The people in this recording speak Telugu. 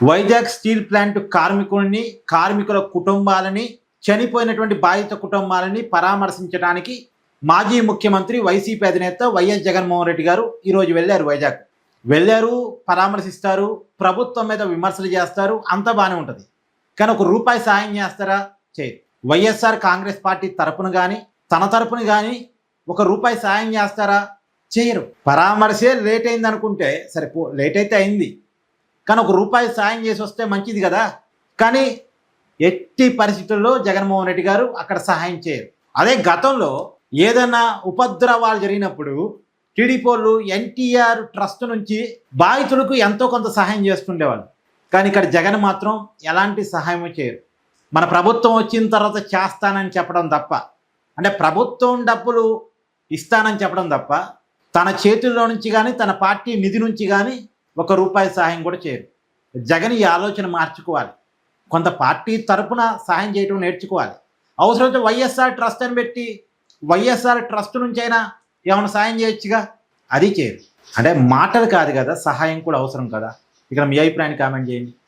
వైజాగ్ స్టీల్ ప్లాంట్ కార్మికుల కుటుంబాలని, చనిపోయినటువంటి బాధిత కుటుంబాలని పరామర్శించడానికి మాజీ ముఖ్యమంత్రి వైసీపీ అధినేత వైఎస్ జగన్మోహన్ రెడ్డి గారు ఈరోజు వెళ్ళారు. వైజాగ్ వెళ్ళారు, పరామర్శిస్తారు, ప్రభుత్వం మీద విమర్శలు చేస్తారు, అంతా బాగానే ఉంటుంది. కానీ ఒక రూపాయి సాయం చేస్తారా? చేయరు. వైఎస్ఆర్ కాంగ్రెస్ పార్టీ తరపున కానీ తన తరపున కానీ ఒక రూపాయి సాయం చేస్తారా? చేయరు. పరామర్శే లేట్ అయింది అనుకుంటే సరే, లేట్ అయితే అయింది, కానీ ఒక రూపాయి సాయం చేసి వస్తే మంచిది కదా. కానీ ఎట్టి పరిస్థితుల్లో జగన్మోహన్ రెడ్డి గారు అక్కడ సహాయం చేయరు. అదే గతంలో ఏదైనా ఉపద్రవాలు జరిగినప్పుడు టీడీపీ వాళ్ళు ఎన్టీఆర్ ట్రస్ట్ నుంచి బాధితులకు ఎంతో కొంత సహాయం చేస్తుండేవాళ్ళు. కానీ ఇక్కడ జగన్ మాత్రం ఎలాంటి సహాయం చేయరు. మన ప్రభుత్వం వచ్చిన తర్వాత చేస్తానని చెప్పడం తప్ప, అంటే ప్రభుత్వం డబ్బులు ఇస్తానని చెప్పడం తప్ప, తన చేతుల్లో నుంచి కానీ తన పార్టీ నిధి నుంచి కానీ ఒక రూపాయి సహాయం కూడా చేయరు. జగన్ ఈ ఆలోచన మార్చుకోవాలి. కొంత పార్టీ తరపున సహాయం చేయడం నేర్చుకోవాలి. అవసరమైతే వైఎస్ఆర్ ట్రస్ట్ అని పెట్టి వైఎస్ఆర్ ట్రస్ట్ నుంచి అయినా ఏమైనా సహాయం చేయొచ్చుగా, అది చేయరు. అంటే మాటలు కాదు కదా, సహాయం కూడా అవసరం కదా. ఇక్కడ మీ అభిప్రాయాన్ని కామెంట్ చేయండి.